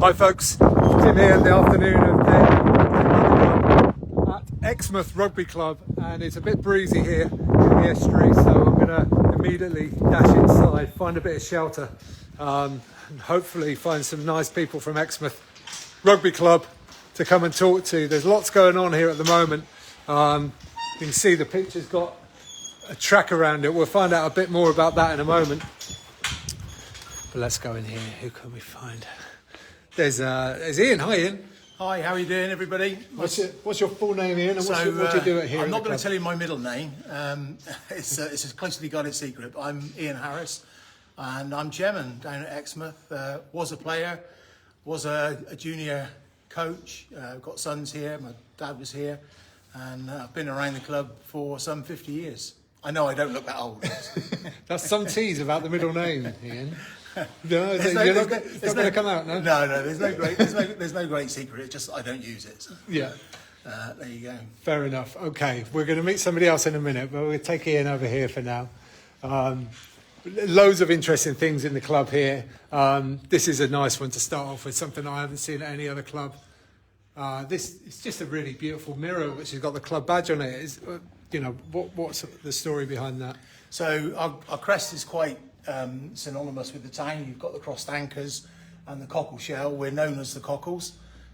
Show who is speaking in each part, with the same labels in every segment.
Speaker 1: Hi folks, Tim here in the afternoon of day at Exmouth Rugby Club, and it's a bit breezy here in the estuary, so I'm going to immediately dash inside, find a bit of shelter, and hopefully find some nice people from Exmouth Rugby Club to come and talk to. There's lots going on here at the moment. You can see the picture's got a track around it. We'll find out a bit more about that in a moment. But let's go in here. Who can we find? There's Ian. Hi, Ian.
Speaker 2: Hi, how are you doing, everybody?
Speaker 1: What's your full name, Ian, and what do you do here?
Speaker 2: I'm not going to tell you my middle name. It's a closely guarded secret. I'm Ian Harris, and I'm chairman down at Exmouth. Was a player, was a junior coach. Got sons here. My dad was here, and I've been around the club for some 50 years. I know I don't look that old.
Speaker 1: That's some tease about the middle name, Ian. No, you're not going to come out, no?
Speaker 2: No, there's no great secret. It's just I don't use it. So.
Speaker 1: Yeah.
Speaker 2: There you go.
Speaker 1: Fair enough. Okay, we're going to meet somebody else in a minute, but we'll take Ian over here for now. Loads of interesting things in the club here. This is a nice one to start off with, something I haven't seen at any other club. It's just a really beautiful mirror which has got the club badge on it. What's the story behind that?
Speaker 2: So our crest is quite synonymous with the town. You've got the crossed anchors and the cockle shell. We're known as the Cockles,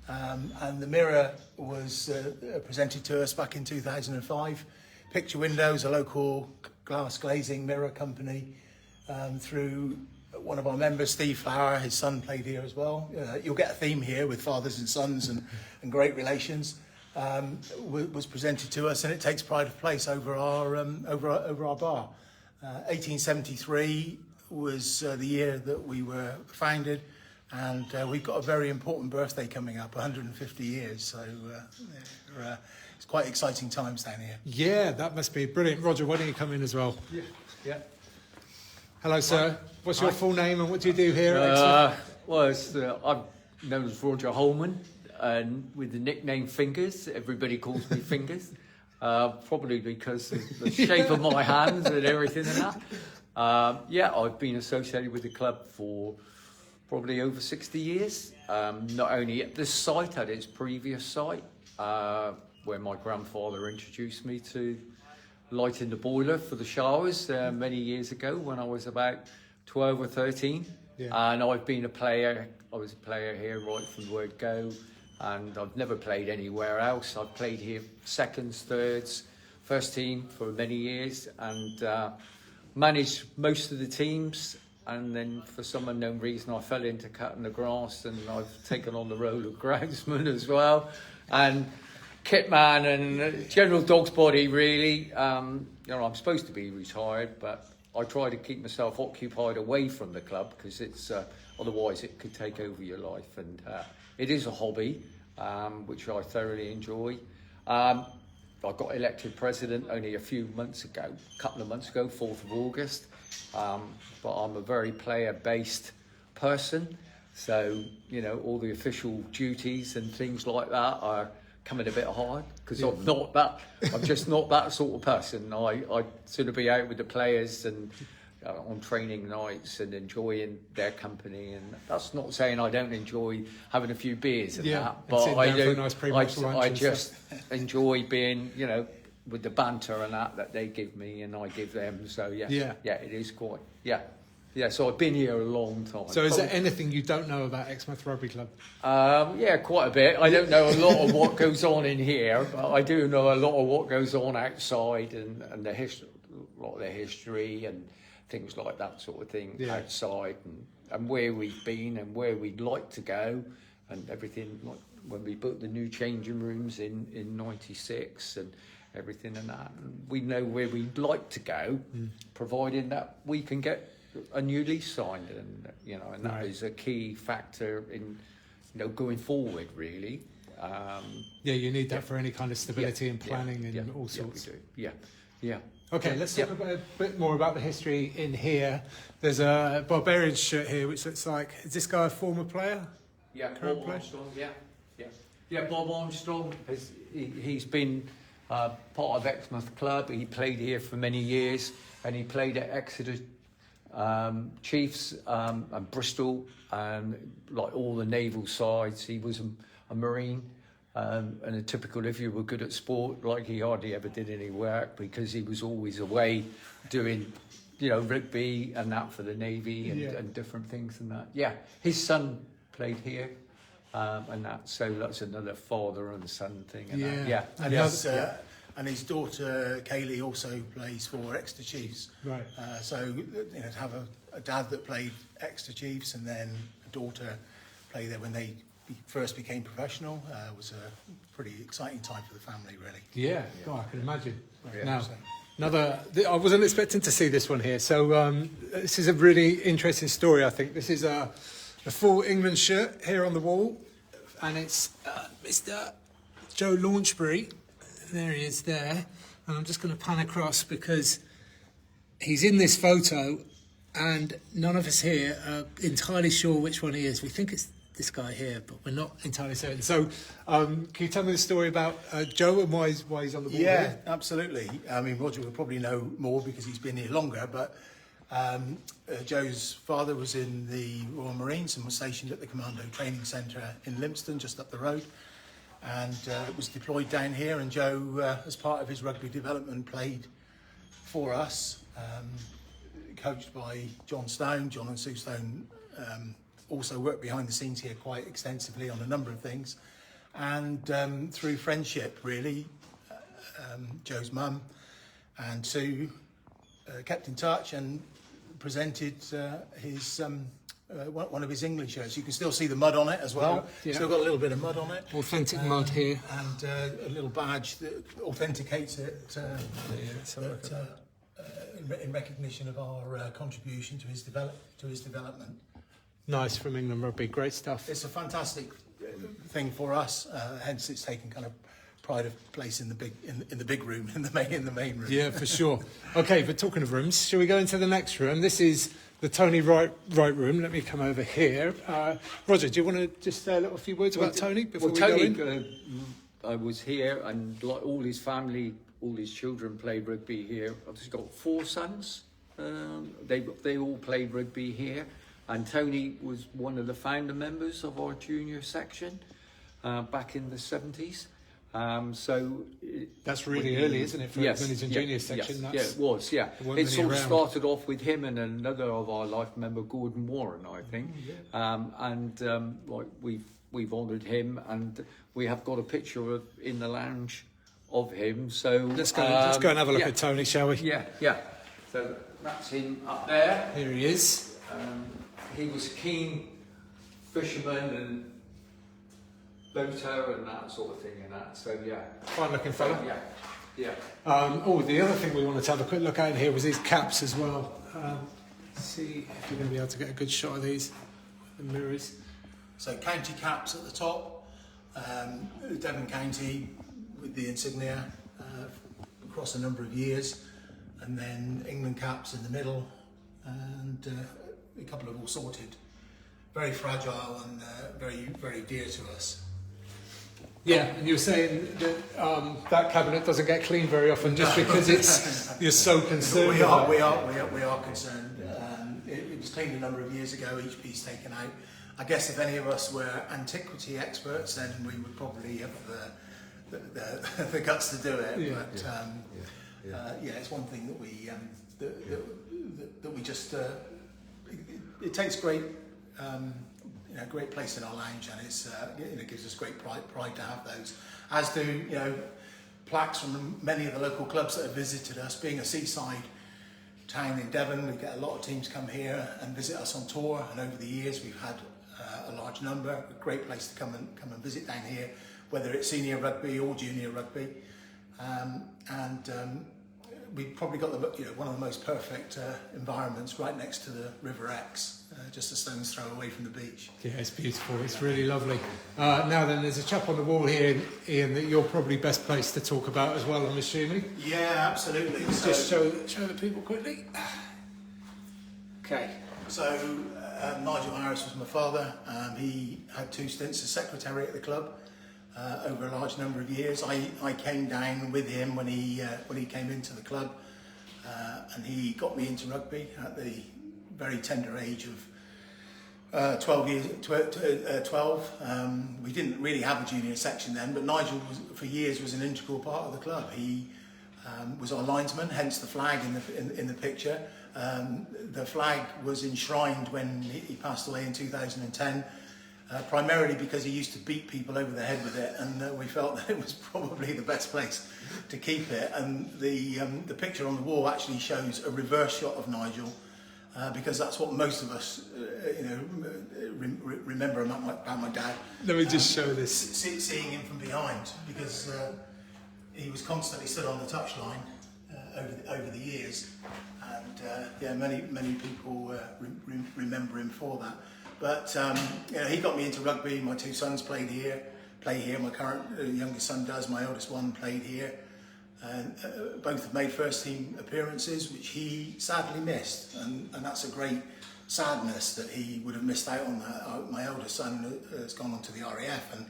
Speaker 2: and the mirror was presented to us back in 2005. Picture Windows, a local glass glazing mirror company, through one of our members, Steve Flower. His son played here as well. You'll get a theme here with fathers and sons and great relations. Was presented to us, and it takes pride of place over our bar. 1873 was the year that we were founded, and we've got a very important birthday coming up, 150 years. So it's quite exciting times down here.
Speaker 1: Yeah, that must be brilliant. Roger, why don't you come in as well?
Speaker 2: Yeah.
Speaker 1: Hello, sir. What's your full name and what do you do here at Exmouth?
Speaker 3: I'm known as Roger Holman, and with the nickname Fingers. Everybody calls me Fingers, probably because of the shape of my hands and everything and that. I've been associated with the club for probably over 60 years, not only at this site, at its previous site, where my grandfather introduced me to lighting the boiler for the showers many years ago when I was about 12 or 13. Yeah. And I've been a player. I was a player here right from the word go, and I've never played anywhere else. I've played here seconds, thirds, first team for many years, and managed most of the teams. And then for some unknown reason I fell into cutting the grass, and I've taken on the role of groundsman as well, and kit man and general dog's body really. I'm supposed to be retired, but I try to keep myself occupied away from the club, because it's otherwise it could take over your life, and it is a hobby which I thoroughly enjoy. I got elected president only a couple of months ago, 4th of August, but I'm a very player-based person, so all the official duties and things like that are coming a bit hard, because I'm just not that sort of person. I sort of be out with the players and on training nights and enjoying their company, and that's not saying I don't enjoy having a few beers and that, but I just enjoy being with the banter and that they give me and I give them. So it is quite so I've been here a long time.
Speaker 1: So is there anything you don't know about Exmouth Rugby Club?
Speaker 3: Quite a bit. I don't know a lot of what goes on in here, but I do know a lot of what goes on outside, and the history, a lot of the history and things like that sort of thing outside, and where we've been and where we'd like to go, and everything, like when we built the new changing rooms in 96 and everything and that. And we know where we'd like to go, providing that we can get a new lease signed, and that is a key factor in going forward really.
Speaker 1: You need that for any kind of stability and planning and all sorts.
Speaker 3: We do.
Speaker 1: Okay, let's talk a bit more about the history in here. There's a Barbarian shirt here which looks like, is this guy a former player?
Speaker 3: Bob Armstrong. Bob Armstrong he's been part of Exmouth Club. He played here for many years, and he played at Exeter Chiefs and Bristol, like all the naval sides. He was a Marine, and a typical, if you were good at sport, like he hardly ever did any work because he was always away doing, rugby and that for the Navy and different things and that. Yeah, his son played here. And that, so that's another father and son thing. And
Speaker 2: and his daughter Kaylee also plays for Exeter Chiefs.
Speaker 1: Right.
Speaker 2: So to have a dad that played Exeter Chiefs and then a daughter play there when they first became professional was a pretty exciting time for the family, really.
Speaker 1: Yeah, God, I can imagine.
Speaker 2: Yeah,
Speaker 1: now, I wasn't expecting to see this one here. So this is a really interesting story, I think. This is a full England shirt here on the wall, and it's Mr. Joe Launchbury. There he is there, and I'm just going to pan across because he's in this photo, and none of us here are entirely sure which one he is. We think it's this guy here, but we're not entirely certain. So, can you tell me the story about Joe and why he's on the wall?
Speaker 2: Yeah,
Speaker 1: here?
Speaker 2: Absolutely. I mean, Roger will probably know more because he's been here longer, but Joe's father was in the Royal Marines and was stationed at the Commando Training Centre in Lympstone, just up the road, and was deployed down here. And Joe, as part of his rugby development, played for us, coached by John Stone. John and Sue Stone also worked behind the scenes here quite extensively on a number of things, and through friendship, really, Joe's mum and Sue kept in touch and presented his one of his England shirts. You can still see the mud on it as well.
Speaker 1: Yeah.
Speaker 2: Still got a little bit of mud on it.
Speaker 1: Authentic mud here.
Speaker 2: And a little badge that authenticates it in recognition of our contribution to his development.
Speaker 1: Nice, from England Rugby, great stuff.
Speaker 2: It's a fantastic thing for us. Hence, it's taken kind of pride of place in the big room, in the main room.
Speaker 1: Yeah, for sure. Okay, but talking of rooms, shall we go into the next room? This is the Tony Wright room. Let me come over here. Roger, do you want to just say a few words about Tony before we go in?
Speaker 3: I was here, and like all his family, all his children played rugby here. I've just got 4 sons. They all played rugby here, and Tony was one of the founder members of our junior section back in the 70s.
Speaker 1: That's really early, isn't it, for minis and junior section?
Speaker 3: Yes, it was. Yeah, it sort of started off with him and another of our life member, Gordon Warren, I think. Like we've honoured him, and we have got a picture in the lounge of him. So
Speaker 1: let's go and have a look at Tony, shall we?
Speaker 3: Yeah. So that's him up there.
Speaker 1: Here he is.
Speaker 3: He was a keen fisherman and boater and that sort of thing and that. So yeah,
Speaker 1: fine looking fella.
Speaker 3: Yeah.
Speaker 1: The other thing we wanted to have a quick look at in here was his caps as well. See if you're going to be able to get a good shot of these with the mirrors.
Speaker 2: So county caps at the top, Devon County with the insignia across a number of years, and then England caps in the middle, and a couple of all sorted. Very fragile and very, very dear to us.
Speaker 1: Yeah, and you were saying that that cabinet doesn't get cleaned very often just because you're so concerned.
Speaker 2: We are concerned. It was cleaned a number of years ago, each piece taken out. I guess if any of us were antiquity experts, then we would probably have the guts to do it.
Speaker 1: Yeah.
Speaker 2: But it's one thing that we just it takes great great place in our lounge, and it's gives us great pride to have those. As do plaques from many of the local clubs that have visited us. Being a seaside town in Devon, we get a lot of teams come here and visit us on tour, and over the years we've had a large number. A great place to come and visit down here, whether it's senior rugby or junior rugby, we've probably got one of the most perfect environments right next to the River Exe, just a stone's throw away from the beach.
Speaker 1: Yeah, it's beautiful. It's really lovely. Now then, there's a chap on the wall here, Ian, that you're probably best placed to talk about as well, I'm assuming.
Speaker 2: Yeah, absolutely. So,
Speaker 1: just show the people quickly. Okay.
Speaker 2: So Nigel Harris was my father. He had 2 stints as secretary at the club. Over a large number of years, I came down with him when he came into the club, and he got me into rugby at the very tender age of 12 years. 12. We didn't really have a junior section then, but Nigel for years was an integral part of the club. He was our linesman, hence the flag in the picture. The flag was enshrined when he passed away in 2010, primarily because he used to beat people over the head with it, and we felt that it was probably the best place to keep it. And the picture on the wall actually shows a reverse shot of Nigel, because that's what most of us, remember about my dad.
Speaker 1: Let me just show this.
Speaker 2: Seeing him from behind, because he was constantly stood on the touchline over the years, and many people remember him for that. But he got me into rugby. My two sons play here. My current youngest son does. My oldest one played here. And both have made first team appearances, which he sadly missed, and that's a great sadness that he would have missed out on that. My oldest son has gone on to the RAF and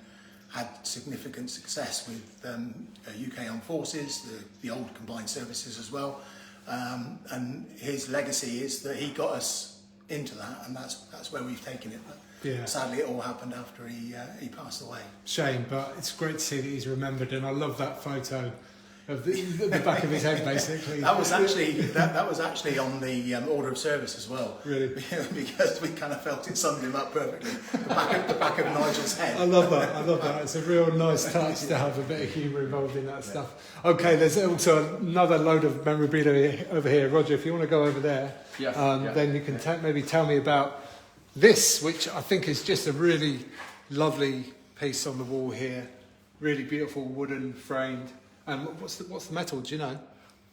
Speaker 2: had significant success with UK Armed Forces, the old combined services as well, and his legacy is that he got us into that, and that's where we've taken it. But sadly, it all happened after he passed away.
Speaker 1: Shame, but it's great to see that he's remembered, and I love that photo of the back of his head, basically.
Speaker 2: That was actually on the order of service as well.
Speaker 1: Really?
Speaker 2: Because we kind of felt it summed him up perfectly. The back of Nigel's head.
Speaker 1: I love that. It's a real nice touch to have a bit of humour involved in that stuff. Okay, there's also another load of memorabilia over here. Roger, if you want to go over there, then you can maybe tell me about this, which I think is just a really lovely piece on the wall here. Really beautiful wooden framed. And what's the metal? Do you know?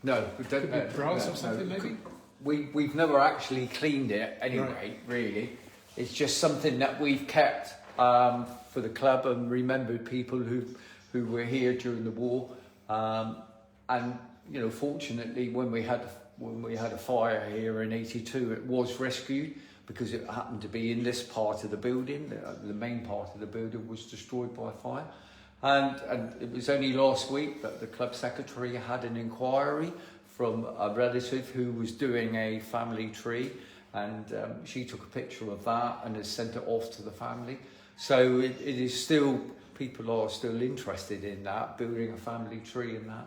Speaker 3: No, we don't know.
Speaker 1: Brass or something, maybe.
Speaker 3: We've never actually cleaned it anyway. Right. Really, it's just something that we've kept for the club and remembered people who were here during the war. And fortunately, when we had a fire here in '82, it was rescued because it happened to be in this part of the building. The main part of the building was destroyed by fire. And it was only last week that the club secretary had an inquiry from a relative who was doing a family tree, and she took a picture of that and has sent it off to the family. So it is still, people are still interested in that, building a family tree and that.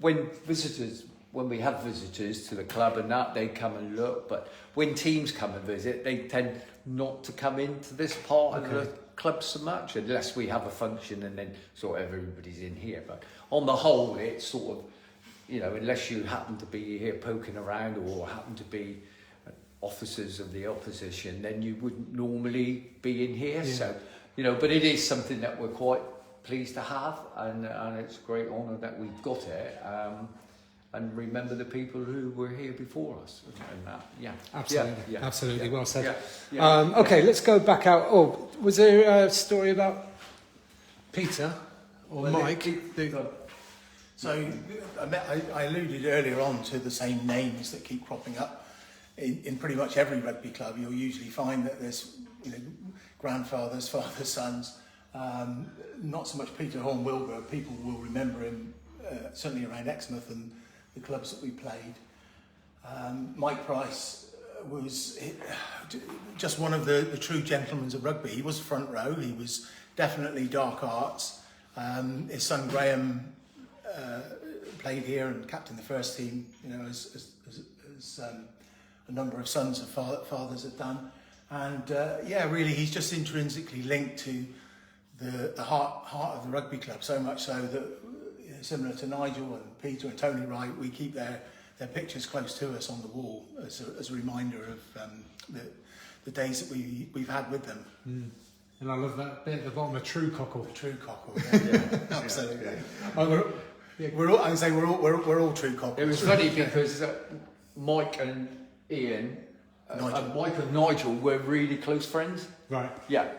Speaker 3: When we have visitors to the club and that, they come and look, but when teams come and visit, they tend not to come into this part of the club so much, unless we have a function and then sort of everybody's in here. But on the whole, it's sort of, unless you happen to be here poking around or happen to be officers of the opposition, then you wouldn't normally be in here. Yeah. So, but it is something that we're quite pleased to have, and it's a great honour that we've got it. And remember the people who were here before us, and that,
Speaker 1: absolutely, well said.
Speaker 3: Yeah.
Speaker 1: Okay, let's go back out. Oh, was there a story about Peter or Mike?
Speaker 2: So I alluded earlier on to the same names that keep cropping up in pretty much every rugby club. You'll usually find that there's grandfathers, fathers, sons. Not so much Peter Horn Wilbur. People will remember him certainly around Exmouth and the clubs that we played. Mike Price was just one of the true gentlemen of rugby. He was front row. He was definitely dark arts. His son Graham played here and captained the first team, as a number of sons of fathers have done. And really, he's just intrinsically linked to the heart of the rugby club, so much so that, similar to Nigel and Peter and Tony Wright, we keep their pictures close to us on the wall as a reminder of the days that we've had with them.
Speaker 1: Mm. And I love that bit at the bottom, a true cockle.
Speaker 2: A true cockle, absolutely. We're all true cockles.
Speaker 3: It was funny because Mike and Ian, Mike and Nigel were really close friends.
Speaker 1: Right.
Speaker 3: Yeah.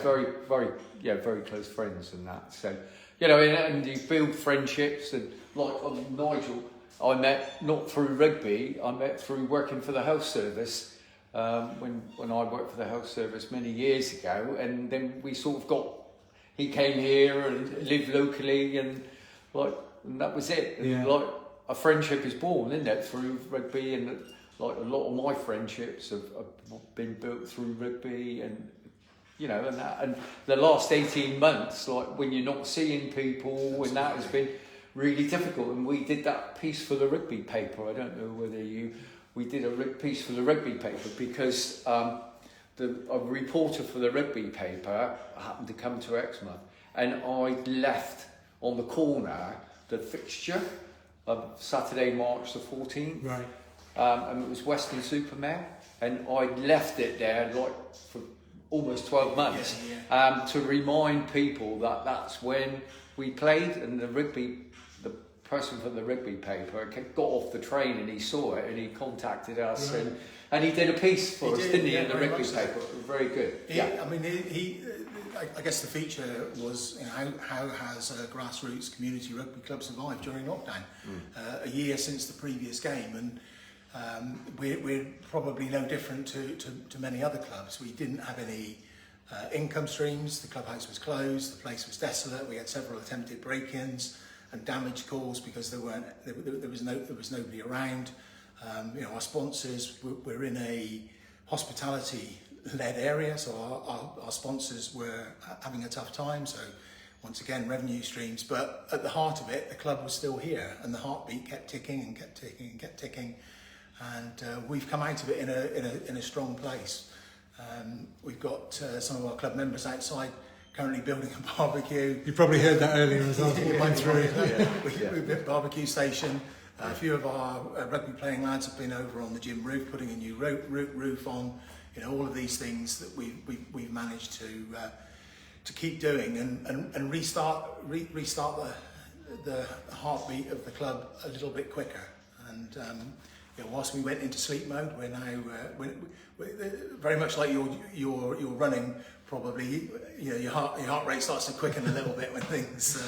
Speaker 3: Very close friends and that. So. And you build friendships, and like Nigel, I met not through rugby, I met through working for the health service when I worked for the health service many years ago, and then we sort of he came here and lived locally, and that was it. And a friendship is born, isn't it, through rugby, and like a lot of my friendships have been built through rugby, and you know, and the last 18 months, like when you're not seeing people, and that has been really difficult. And we did that piece for the rugby paper. I don't know whether we did a piece for the rugby paper because a reporter for the rugby paper happened to come to Exmouth, and I left on the corner the fixture of Saturday, March the 14th.
Speaker 1: Right.
Speaker 3: And it was Western-super-Mare, and I left it there like for almost 12 months to remind people that that's when we played, and the person from the rugby paper got off the train and he saw it and he contacted us, right. and he did a piece for us, didn't he, in the rugby paper. Very good.
Speaker 2: I mean, I guess the feature was, you know, how has a grassroots community rugby club survived during lockdown? A year since the previous game, and we're probably no different to many other clubs. We didn't have any income streams. The clubhouse was closed. The place was desolate. We had several attempted break-ins and damage calls because there was nobody around. You know, our sponsors, we're in a hospitality-led area, so our sponsors were having a tough time. So once again, revenue streams, but at the heart of it, the club was still here, and the heartbeat kept ticking and kept ticking and kept ticking. And we've come out of it in a strong place. We've got some of our club members outside currently building a barbecue.
Speaker 1: You probably heard that earlier as I was walking through.
Speaker 2: We've got a barbecue station. A few of our rugby playing lads have been over on the gym roof, putting a new roof on. You know, all of these things that we've managed to keep doing and restart the heartbeat of the club a little bit quicker. And you know, whilst we went into sleep mode, we're now we're very much like you're running. Probably, you know, your heart rate starts to quicken a little bit when things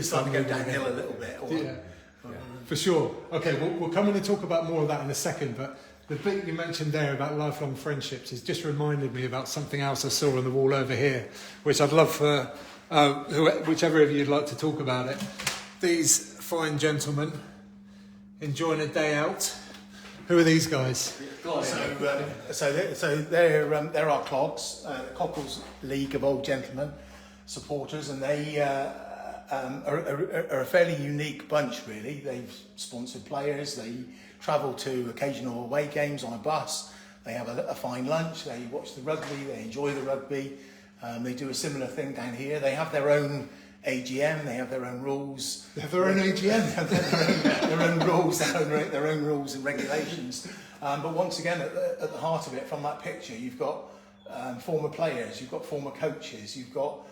Speaker 2: start to go downhill a little bit.
Speaker 1: For sure. Okay, we'll come in and talk about more of that in a second, but the bit you mentioned there about lifelong friendships has just reminded me about something else I saw on the wall over here, which I'd love for whichever of you would like to talk about it. These fine gentlemen enjoying a day out. Who are these guys?
Speaker 2: So they're our CLOGS, Cockles League of Old Gentlemen supporters, and they are a fairly unique bunch, really. They've sponsored players, they travel to occasional away games on a bus, they have a fine lunch, they watch the rugby, they enjoy the rugby. They do a similar thing down here. They have their own AGM, they have their own rules.
Speaker 1: They have their own AGM?
Speaker 2: their own rules, their own rules and regulations. But once again, at the heart of it, from that picture, you've got former players, you've got former coaches, you've got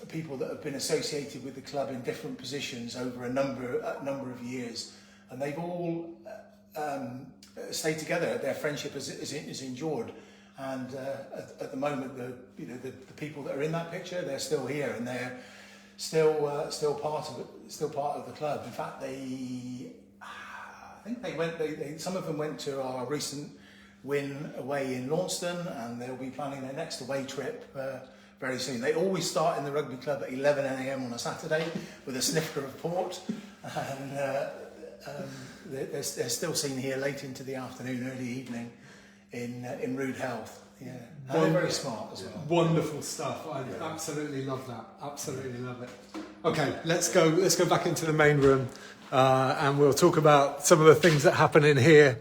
Speaker 2: people that have been associated with the club in different positions over a number of years, and they've all stayed together. Their friendship is endured, and at the moment, the people that are in that picture, they're still here, and they're still part of the club. In fact, I think some of them went to our recent win away in Launceston, and they'll be planning their next away trip very soon. They always start in the rugby club at 11 a.m. on a Saturday with a snifter of port, and they're still seen here late into the afternoon, early evening in rude health. Yeah, and they're very smart as well.
Speaker 1: Wonderful stuff. I absolutely love that. Absolutely love it. Okay, let's go back into the main room, and we'll talk about some of the things that happen in here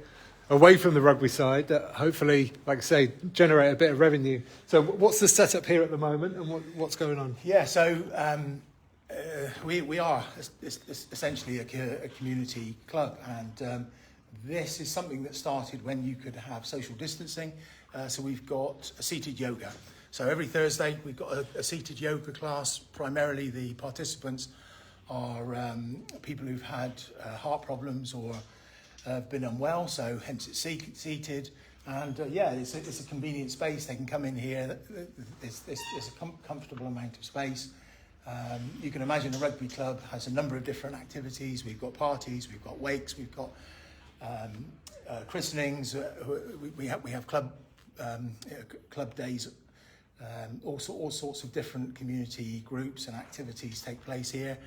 Speaker 1: away from the rugby side that hopefully, like I say, generate a bit of revenue. So what's the setup here at the moment, and what's going on?
Speaker 2: Yeah, so we are essentially a community club, and this is something that started when you could have social distancing. So we've got a seated yoga. So every Thursday we've got a seated yoga class. Primarily the participants are people who've had heart problems or been unwell, so hence it's seated. And it's a convenient space. They can come in here. There's a comfortable amount of space. You can imagine a rugby club has a number of different activities. We've got parties, we've got wakes, we've got christenings. We have club days. All sorts of different community groups and activities take place here.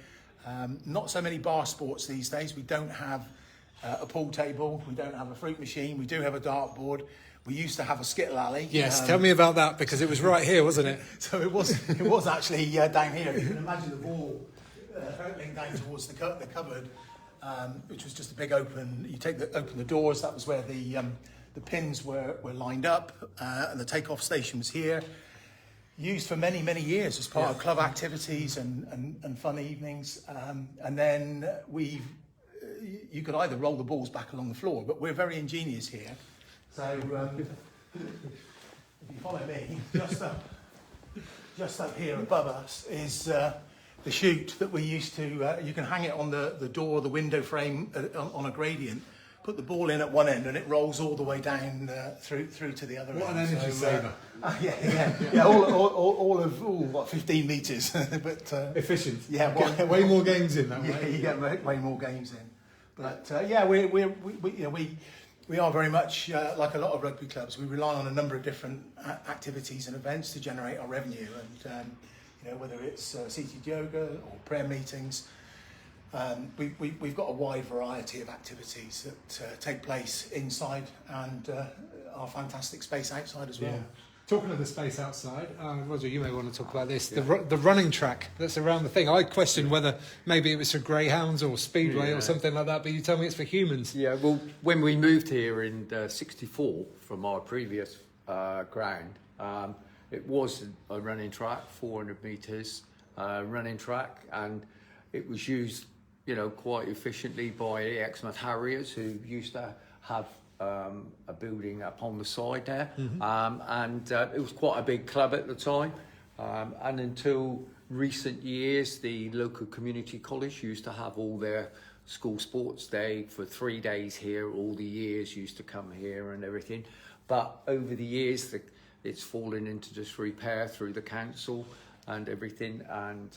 Speaker 2: Not so many bar sports these days. We don't have a pool table. We don't have a fruit machine. We do have a dartboard. We used to have a skittle alley.
Speaker 1: Yes, tell me about that, because it was right here, wasn't it?
Speaker 2: So it was actually down here. You can imagine the wall hurtling down towards the cupboard, which was just a big open. You open the doors. That was where the pins were lined up, and the takeoff station was here. Used for many years as part of club activities and fun evenings, and then you could either roll the balls back along the floor, but we're very ingenious here. So if you follow me, just up here above us is the chute that we used to. You can hang it on the door, the window frame on a gradient. Put the ball in at one end, and it rolls all the way down through to the other end.
Speaker 1: What an energy saver!
Speaker 2: Yeah. All of 15 meters, but
Speaker 1: Efficient.
Speaker 2: Yeah,
Speaker 1: get way more games in that way.
Speaker 2: Yeah, you get way more games in. But we are very much like a lot of rugby clubs. We rely on a number of different activities and events to generate our revenue, and whether it's seated yoga or prayer meetings. We've got a wide variety of activities that take place inside and our fantastic space outside as well.
Speaker 1: Yeah. Talking of the space outside, Roger, you may want to talk about this. The running track that's around the thing. I questioned whether maybe it was for greyhounds or speedway or something like that, but you tell me it's for humans.
Speaker 3: Yeah, well, when we moved here in '64 from our previous ground, it was a running track, 400 metres running track, and it was used, quite efficiently by the Exmouth Harriers, who used to have a building up on the side there, and it was quite a big club at the time, and until recent years the local community college used to have all their school sports day for 3 days here. All the years used to come here and everything, but over the years it's fallen into disrepair through the council and everything, and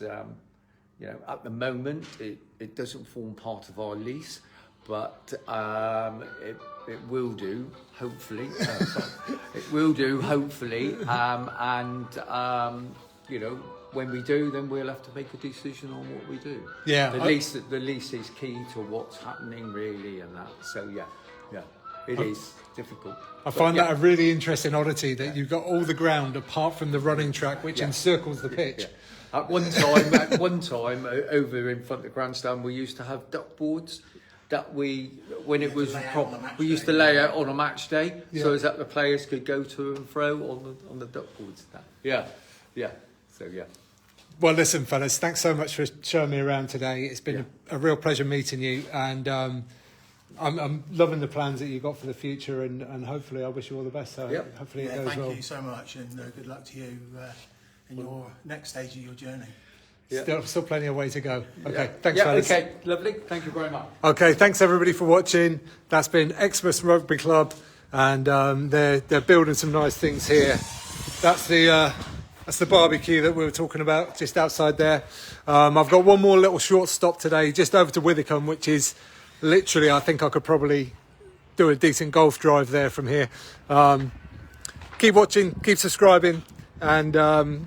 Speaker 3: at the moment it doesn't form part of our lease, but it will do, hopefully. It will do, hopefully. When we do, then we'll have to make a decision on what we do.
Speaker 1: Yeah.
Speaker 3: The lease is key to what's happening, really, and that. So it is difficult.
Speaker 1: I find that a really interesting oddity that you've got all the ground apart from the running track, which encircles the pitch.
Speaker 3: Yeah. At one time, over in front of the grandstand, we used to have duck boards that we used to lay out on a match day, so that the players could go to and fro on the duck boards. So.
Speaker 1: Well, listen, fellas, thanks so much for showing me around today. It's been a real pleasure meeting you, and I'm loving the plans that you've got for the future, and hopefully I wish you all the best. So hopefully it goes well.
Speaker 2: Thank you so much, and good luck to you in your next stage of your journey.
Speaker 1: Still plenty of way to go. Okay, thanks, fellas.
Speaker 3: Okay, lovely. Thank you very much.
Speaker 1: Okay, thanks everybody for watching. That's been Exmouth Rugby Club, and they're building some nice things here. That's the barbecue that we were talking about just outside there. I've got one more little short stop today, just over to Withycombe, which is literally, I think I could probably do a decent golf drive there from here. Keep watching, keep subscribing, and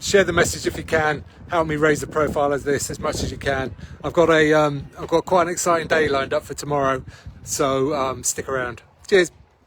Speaker 1: share the message if you can. Help me raise the profile of this as much as you can. I've got quite an exciting day lined up for tomorrow, so stick around. Cheers.